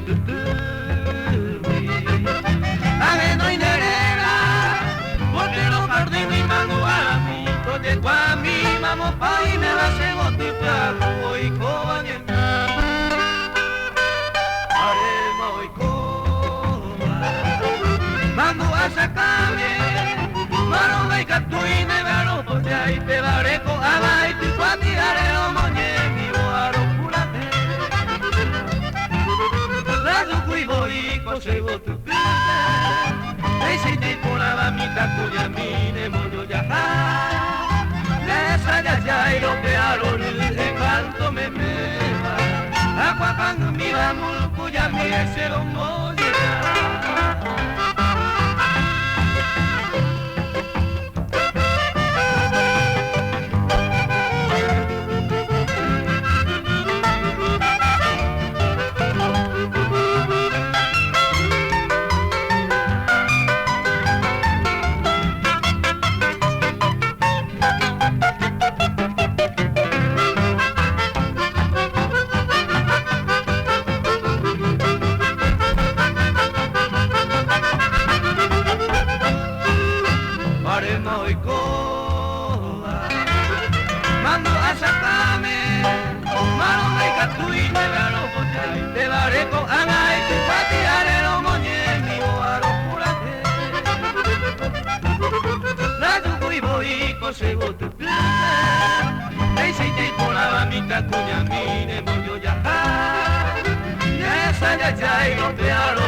Ave no inerera, porque lo perdí mi mano a mí, donde a mí vamos pa' y me la se botipago y cobañe. Haremos y coba, mando a sacarme, mano me captu y me varo por ahí, te varé con ama y te cuatiraré o moñe, mi boaro curate. Y conseguo tu plata e se te ponava mi tacuya mine moño ya esa ya y lo que a lo en canto me meva agua cuando mi vamos cuya mi ese lo moño conseguo tu plata e se te ponava mi tacuña mine moño ya esa ya y lo pearo